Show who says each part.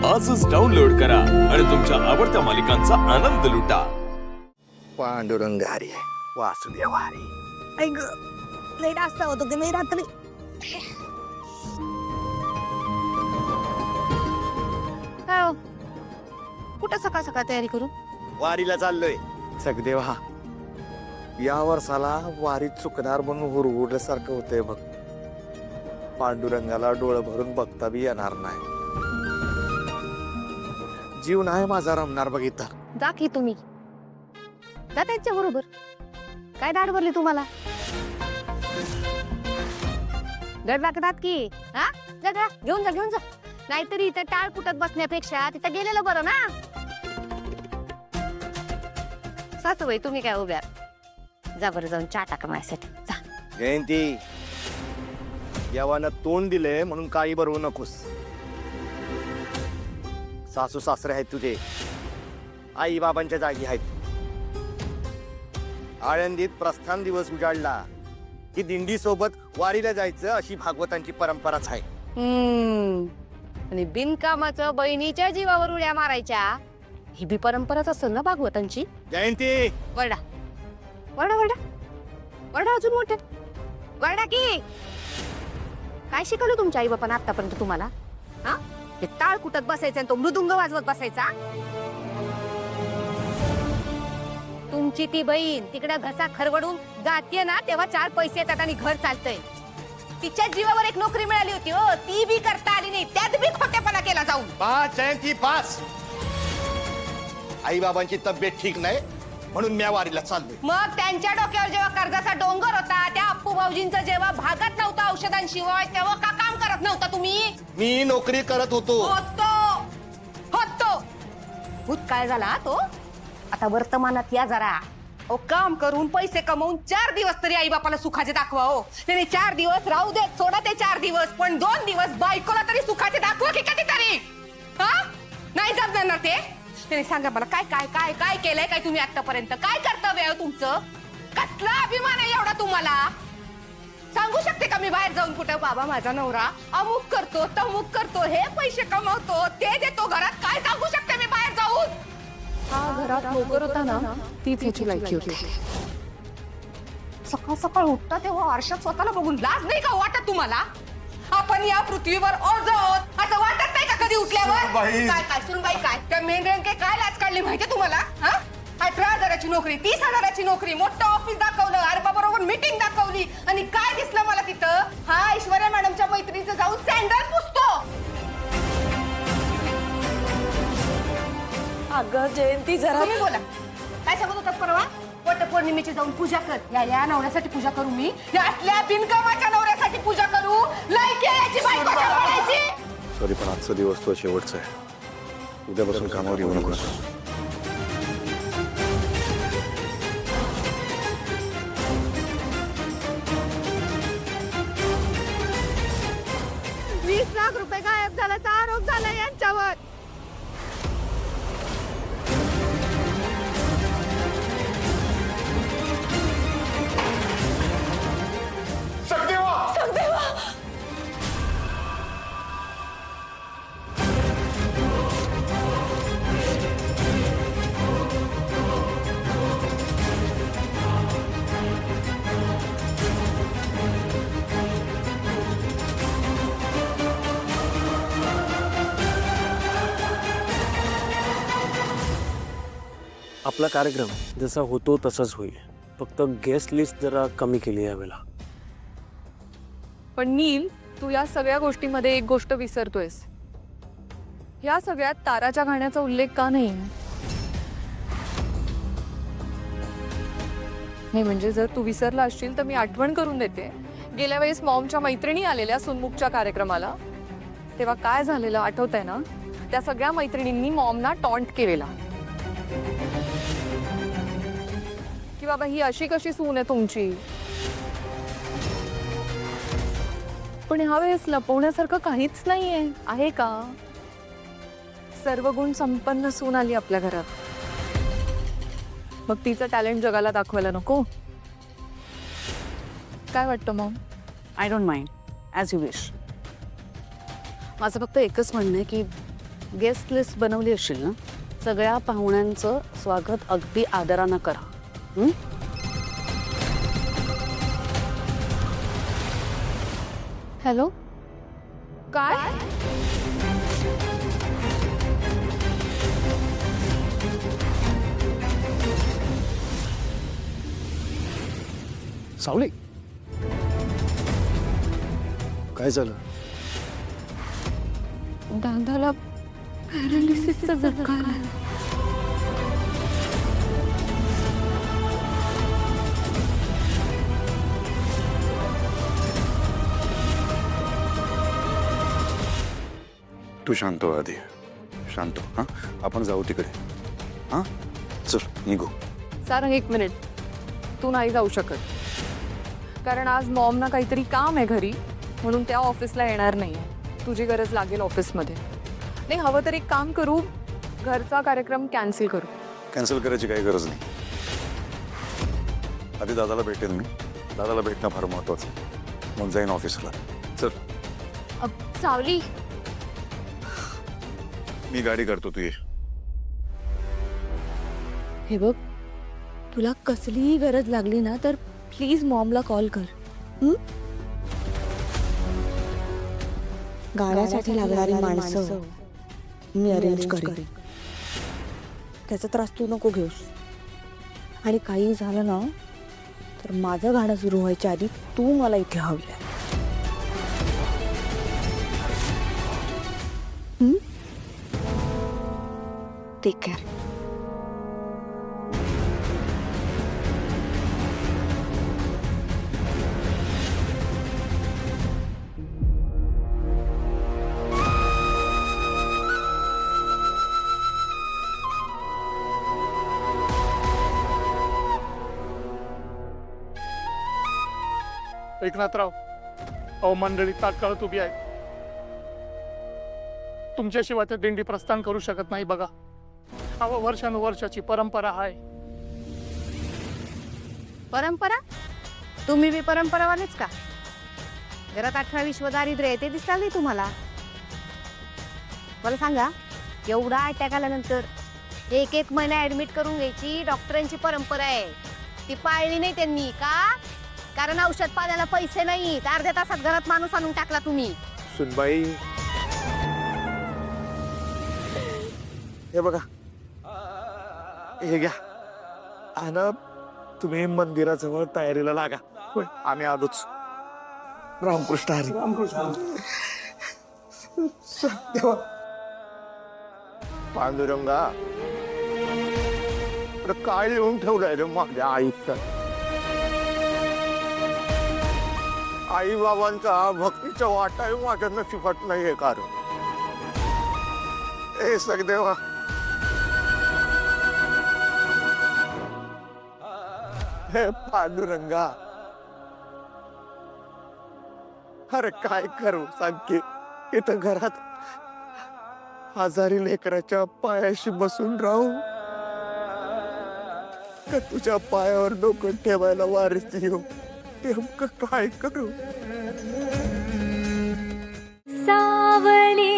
Speaker 1: आजच डाउनलोड करा आणि तुमच्या आवडत्या मालिकांचा आनंद लुटा.
Speaker 2: पांडुरंग हरी वासुदेव हरी.
Speaker 3: ऐक लेट असता होतो की मी रात्री काय हो? कुठं सकाळ सकाळ तयारी करू?
Speaker 2: वारीला चाललोय. सगदेवा या वर्षाला वारीत चुकणार म्हणून हुरहुरल्यासारखं होतंय बघ. पांडुरंगाला डोळं भरून बघता बी येणार नाही. जीव नाही माझा रमणार बघ इथं.
Speaker 3: जा की तुम्ही जा त्यांच्या बरोबर. काय दाढ भरली तुम्हाला? गड लागतात की हा जा जा घेऊन जा नाहीतरी इथं टाळ कुटत बसण्यापेक्षा तिथं गेलेलं बरं ना. सासूबाई तुम्ही काय उभ्या जा बरं जाऊन चहा टाका माझ्यासाठी जा.
Speaker 2: जयंती देवानं तोंड दिले म्हणून काही बरवू नकोस. सासू सासरे आहेत तुझे, आई बाबांच्या जागी आहेत. आळंदीत प्रस्थान दिवस उजाडला की दिंडी सोबत वारीला जायचं अशी भागवतांची परंपराच आहे.
Speaker 3: आणि बिनकामाचं बहिणीच्या जीवावर उड्या मारायच्या ही बी परंपराच असेल ना भागवतांची.
Speaker 2: जयंती
Speaker 3: वरडा वरडा वरडा वरडा अजून मोठे वरडा की. काय शिकवलं तुमच्या आई बापानं आतापर्यंत तुम्हाला? हा ते टाळ कुटत बसायचा आणि तो मृदुंग वाजवत बसायचा. तुमची ती बहीण तिकडे घसा खरवडून जातीये ना तेव्हा 4 पैसे येतात आणि घर चालतंय. तिच्या जीवावर एक नोकरी मिळाली होती हो, ती बी करता आली नाही, त्यात बी खोटेपणा केला जाऊन.
Speaker 2: पाच जयंती पाच. आई बाबांची तब्येत ठीक नाही म्हणून मी वारीला चाललोय.
Speaker 3: मग त्यांच्या डोक्यावर जेव्हा कर्जाचा डोंगर होता त्या अप्पू भाऊजींचं जेव्हा भागत नव्हता औषधांशिवाय तेव्हा का काम करत नव्हता तुम्ही?
Speaker 2: मी नोकरी करत होतो.
Speaker 3: भूतकाळ झाला तो, आता वर्तमानात या जरा. ओ काम करून पैसे कमवून 4 दिवस तरी आई बापाला सुखाचे दाखवा हो. त्याने 4 दिवस राहू दे, सोडा ते 4 दिवस, पण 2 दिवस बायकोला तरी सुखाचे दाखवा की कधीतरी. हा नाही जमणार ते. त्याने सांगा मला काय काय काय काय केलंय काय तुम्ही आतापर्यंत? काय कर्तव्य आहे तुमचं? कसला अभिमान आहे एवढा तुम्हाला? सांगू शकते का मी बाहेर जाऊन कुठं बाबा माझा नवरा अमुक करतो तमुक करतो, हे पैसे कमवतो ते देतो घरात? काय सांगू शकते मी बाहेर जाऊन?
Speaker 4: हा घरात नोकर होता ना, तीच ह्याची लायकी होती.
Speaker 3: सकाळ सकाळ उठता तेव्हा आरशात स्वतःला बघून लाज नाही का वाटत तुम्हाला? आपण या पृथ्वीवर ओझ आहोत असं वाटत नाही का कधी उठल्यावर? काय काय सुनबाई काय त्या मेंढ्यांके काय लाज काढली माहितीये तुम्हाला? हा 18,000ची नोकरी, 30,000ची नोकरी, मोठं ऑफिस दाखवलं, अरबा बरोबर मीटिंग दाखवली आणि काय दिसलं मला तिथं? हा ऐश्वर्या मॅडमच्या मैत्रिणीचं जाऊन सँडल पुसतो.
Speaker 4: अगं जयंती जरा
Speaker 3: तुम्ही बोला काय सांगत होतात परवा? वटपौर्णिमेची जाऊन पूजा कर. या नवऱ्यासाठी पूजा करू मी? या असल्या बिनकामाच्या नवऱ्यासाठी पूजा करू? लायकी आहे याची बायको सांभाळायची?
Speaker 2: सॉरी पण आजचा दिवस तो शेवटचा आहे. उद्यापासून कामावर येऊ नकोस.
Speaker 3: ₹20 लाख गायब झाल्याचा आरोप झाला यांच्यावर.
Speaker 5: आपला कार्यक्रम जसा होतो तसाच होईल, फक्त गेस्ट लिस्ट जरा कमी केली यावेळेला.
Speaker 4: पण नील, तू या सगळ्या गोष्टींमध्ये एक गोष्ट विसरतोयस. या सगळ्यात ताराच्या गाण्याचा उल्लेख का नाही? नाही म्हणजे जर तू विसरला असशील तर मी आठवण करून देते. गेल्या वेळेस मॉमच्या मैत्रिणी आलेल्या सुनमुखच्या कार्यक्रमाला, तेव्हा काय झालेलं आठवतंय ना? त्या सगळ्या मैत्रिणींनी मॉमना टॉन्ट केलेला की बाबा ही अशी कशी सून आहे तुमची. पण ह्यावेळेस लपवण्यासारखं काहीच नाहीये, आहे का? सर्व गुण संपन्न सून आली आपल्या घरात. मग तिचं टॅलेंट जगाला दाखवायला नको? काय वाटतं मग?
Speaker 6: I don't mind as you wish. माझं फक्त एकच म्हणणं आहे की गेस्ट लिस्ट बनवली असेल ना, सगळ्या पाहुण्यांचं स्वागत अगदी आदरानं करा. हं?
Speaker 4: हॅलो काय
Speaker 5: सावली काय झालं?
Speaker 4: दादाला पॅरालिसिसचा झटका आला.
Speaker 7: तू शांत हो आधी, शांत हो. हा, आपण जाऊ तिकडे. हा, चल निघू.
Speaker 4: सारंग एक मिनिट, तू नाही जाऊ शकत कारण आज मॉमना काहीतरी काम आहे घरी, म्हणून त्या ऑफिसला येणार नाही. तुझी गरज लागेल ऑफिसमध्ये. नाही हवं तर एक काम करू, घरचा कार्यक्रम कॅन्सल करू.
Speaker 7: कॅन्सल करायची काही गरज नाही. आधी दादाला भेटेल मी. दादाला भेटणं फार महत्वाचं आहे. मग जाईन ऑफिसला. चल
Speaker 4: सावली
Speaker 7: मी गाडी करतो, तू ये.
Speaker 8: हे बघ, तुला कसलीही गरज लागली ना तर प्लीज मॉमला कॉल कर. गाण्यासाठी लागणारी माणसं मी अरेंज करेन. त्याचा त्रास तू नको घेऊस. आणि काही झालं ना तर माझं गाणं सुरू व्हायच्या आधी तू मला इथे हवी आहे. Take care.
Speaker 9: एकनाथराव, अहो मंडळी तात्काळ उभी आहे. तुमच्याशिवाय ते दिंडी प्रस्थान करू शकत नाही. बघा, अहो वर्षानुवर्षाची परंपरा आहे.
Speaker 3: परंपरा? तुम्ही बी परंपरावालेच का? घरात 18 विश्व दारिद्र्य आहे ते दिसणार नाही तुम्हाला? मला सांगा, एवढा अटॅक आल्यानंतर एक एक महिना ऍडमिट करून घ्यायची डॉक्टरांची परंपरा आहे. ती पाळली नाही त्यांनी का? कारण औषध पाण्याला पैसे नाहीत. अर्ध्या तासात घरात माणूस आणून टाकला तुम्ही.
Speaker 2: सुनबाई, हे बघा, हे घ्या. आणि तुम्ही मंदिराजवळ तयारीला लागा. होय, आम्ही आलोच. रामकृष्ण हरी. देवा, पांडुरंगा, अरे काय लिहून ठेवलंय रे माझ्या आयुष्यात? आई बाबांचा भक्तीच्या वाटाही माझ्या नशिबात नाहीये. कारण ए सगदेवा, हे पांडुरंगा, अरे काय करू सांग की? इथं घरात आजारी लेकराच्या पायाशी बसून राहू का तुझ्या पायावर डोकं ठेवायला वारीस येऊ? नेमकं काय करू?
Speaker 8: सावली